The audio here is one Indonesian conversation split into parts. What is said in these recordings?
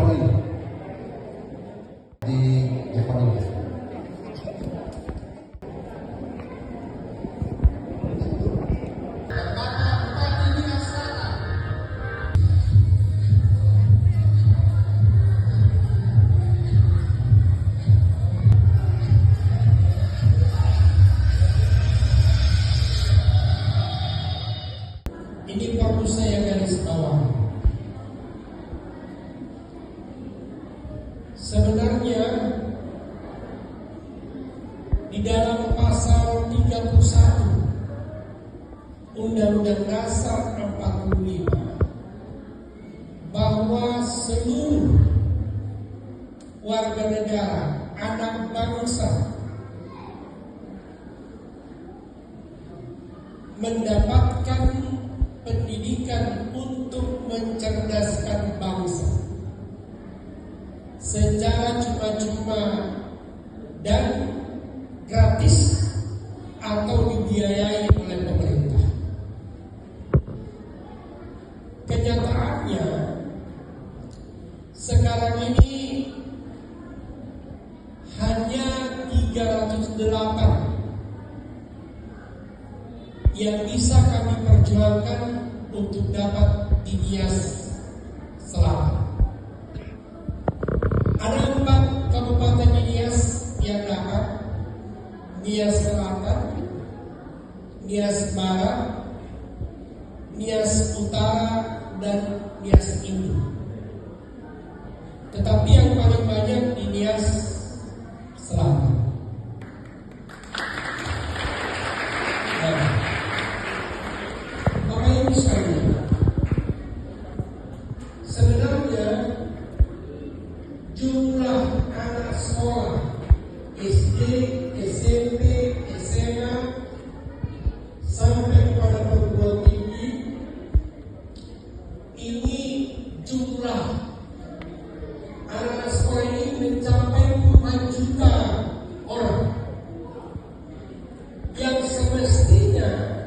ekonomi di ekonomi. Ini perlu saya garis bawah. Sebenarnya di dalam pasal 31 Undang-Undang Dasar 45 bahwa seluruh warga negara, anak bangsa mendapatkan pendidikan untuk mencerdaskan bangsa secara cuma-cuma dan gratis atau dibiayai oleh pemerintah. Kenyataannya sekarang ini hanya 308 yang bisa kami perjuangkan untuk dapat di Nias Selatan. Ada 4 kabupaten di Nias yang dapat: Nias Selatan, Nias Barat, Nias Utara, dan Nias Induk. Tetapi yang paling banyak di Nias Selatan. Sebenarnya jumlah anak sekolah SD, SMP, SMA sampai pada perguruan tinggi ini, jumlah anak sekolah ini mencapai puluhan juta orang yang semestinya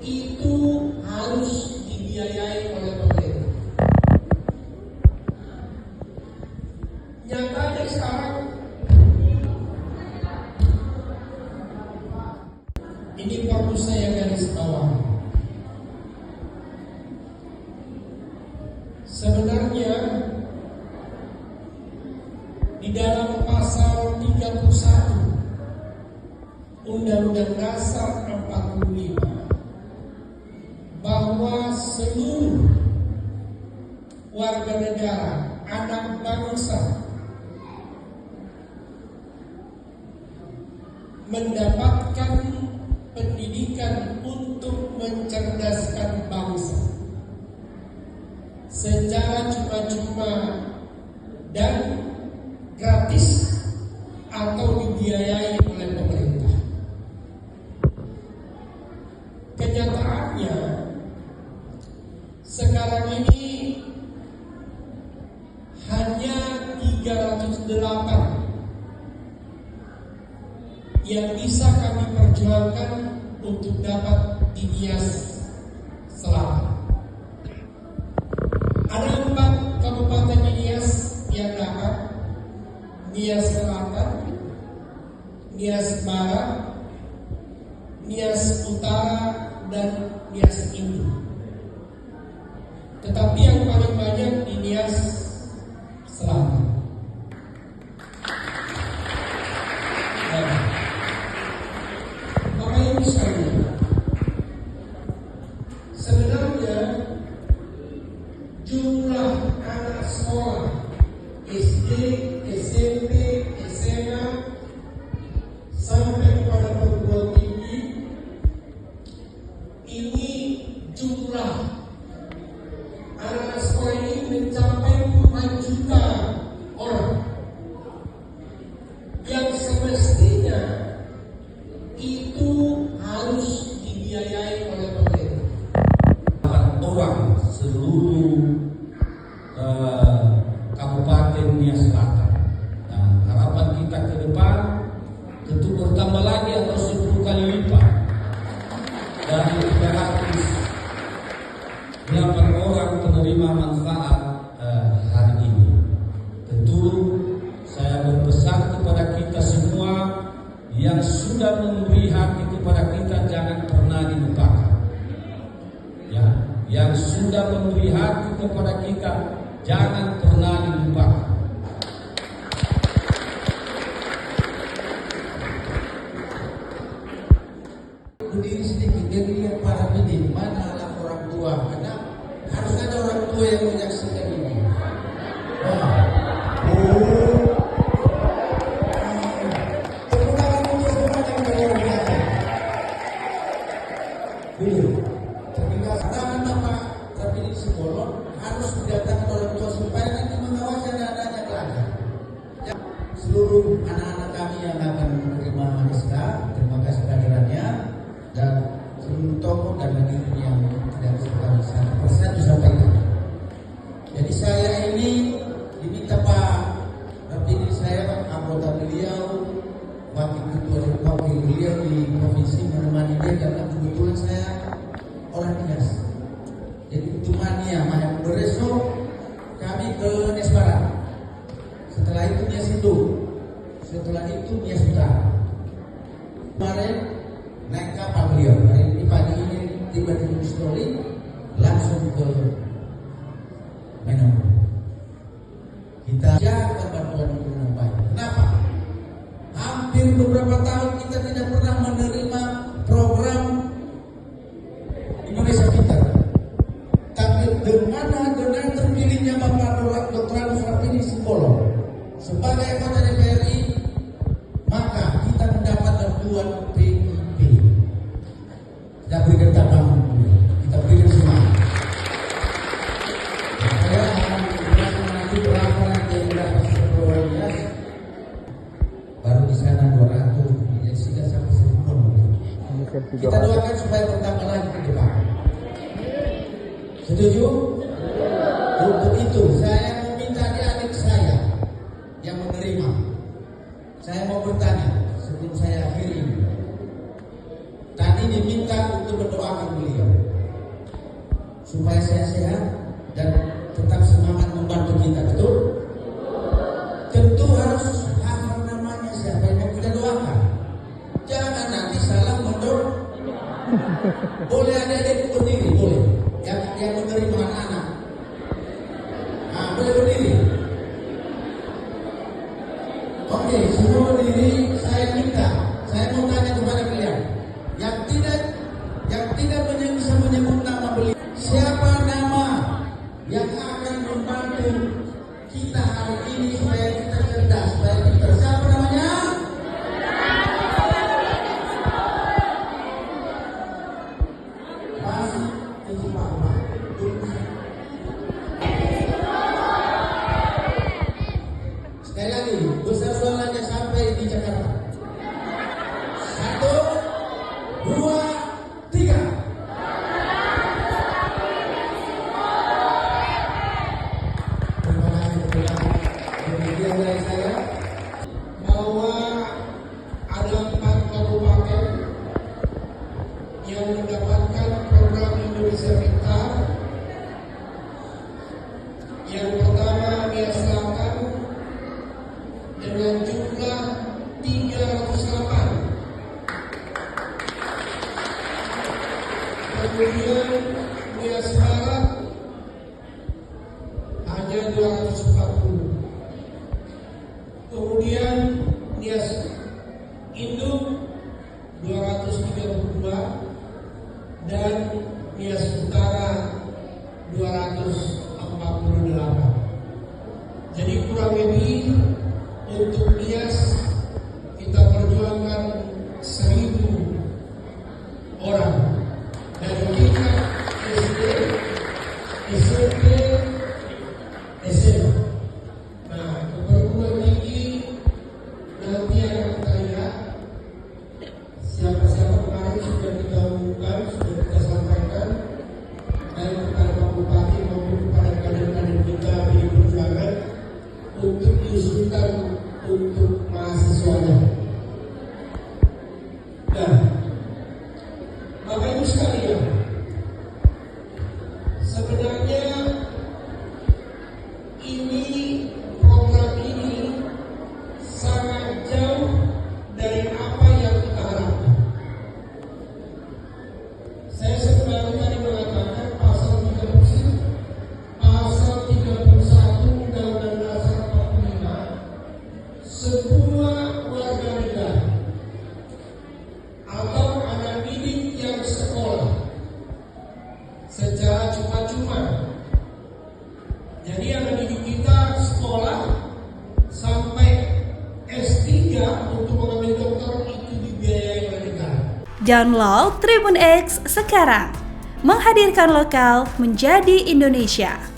itu harus dibiayai oleh pemerintah. Nyatanya sekarang ini perlu saya garis bawah. Sebenarnya di dalam pasal 31 Undang-Undang Dasar 45 bahwa seluruh warga negara, anak bangsa mendapatkan pendidikan untuk mencerdaskan bangsa secara cuma-cuma dan gratis atau dibiayai oleh pemerintah. Kenyataannya sekarang ini hanya 308 yang bisa kami perjuangkan untuk dapat di Nias Selatan. Ada 4 kabupaten di Nias yang dapat: Nias Selatan, Nias Barat, Nias Utara, dan Nias Induk. Tetapi yang paling banyak di Nias Selatan. Bapak Ibu sekalian, sebenarnya jumlah anak sekolah SD, SMP, SMA sampai pada perguruan tinggi ini, jumlah anak sekolah ini mencapai puluhan juta orang yang semestinya itu harus dibiayai oleh pemerintah. Orang seluruh Kabupaten Nias Selatan. Nah, harapan kita ke depan tentu bertambah lagi atau 10 kali lipat dari 308 orang penerima manfaat hari ini. memberi hati kepada kita jangan pernah dilupakan. Berdiri sedikit dan lihat para pendidik, mana anak orang tua, karena harus ada orang tua yang menyaksikan ini. Wah. Tepuk tangan untuk semua yang kalian lihat. Dulu, ketika tangan Bapak terpilih sekolah harus didatangkan orang tua supaya nanti mengawasi anak-anaknya belajar. Seluruh anak-anak kami yang akan menerima Maniska, terima kasih kehadirannya. Dan seluruh tokoh dan hadirin yang tidak bisa kami satu persatu sampaikan. Jadi saya ini diminta Pak terpilih saya anggota beliau, wakil ketua wakil beliau di provinsi menemani dia karena kebetulan saya orang Nias. Jadi Tumania Mahal besok kami ke Nias Barat. Setelah itu Nias Induk, setelah itu Nias Utara. Kemarin naik kapal beliau, hari ini pagi ini tiba di Mustoli langsung ke Menong. Kita jaga bantuan itu dengan baik. Kenapa? Hampir beberapa tahun kita tidak pernah menerima program Indonesia Pintar. Tapi dengan terpilihnya Bapak Dr. Anus Rapini Simbolon sebagai anggota DPR RI, maka kita mendapat bantuan PIP. Kita berikan tantangan, kita berikan semangat. Saya akan nanti berapa nanti yang mendapat sepenuhnya, baru di sana 200, jadi sudah sampai 1000. Kita doakan supaya bertambah lagi ke depan. Setuju? Untuk itu saya meminta adik-adik saya yang menerima. Saya mau bertanya sebelum saya akhiri ini. Tadi diminta untuk mendoakan beliau supaya saya sehat dan tetap semangat membantu kita, betul? Tentu harus hafal namanya siapa yang mau kita doakan. Jangan nanti salah mendorong. Boleh adik-adik berdiri, boleh. Yang menerima anak-anak. Nah, boleh berdiri. Oke, semua berdiri. Saya minta, saya mau tanya kepada kalian. Yang tidak bisa menyebut nama beliau, siapa nama yang akan membantu kita hari ini supaya kita cerdas, supaya kita siapa namanya? Masih itu Pak Umar. Sekali lagi, besar suaranya sampai di Jakarta. 1, 2, 3. Terima kasih. Demikian dari saya bahwa ada 4 kabupaten yang mendapatkan program Indonesia Pintar. Yang pertama Nias Selatan dengan jumlah 308. Kemudian Nias Barat hanya 240. Kemudian Nias Induk 232 dan Nias Utara 248. Jadi kurang lebih untuk Nias kita perjuangkan 1000 orang. Dan kita SD, SMP, SMA. Nah, ke perguruan tinggi nanti akan kita lihat siapa-siapa kemarin sudah kita umumkan, sudah kita sampaikan, baik kepada Pak Bupati maupun kepada kader-kader kita di perjuangan untuk diusulkan untuk mahasiswanya. Nah, Bapak Ibu sekalian, sebenarnya ini program ini sangat jauh dari apa yang kita harapkan. Saya sebenarnya tadi mengatakan pasal 30 secara cuma-cuma. Jadi yang didik kita sekolah sampai S3 untuk mengambil dokter itu dibiayai oleh negara. Download Tribun X sekarang, menghadirkan lokal menjadi Indonesia.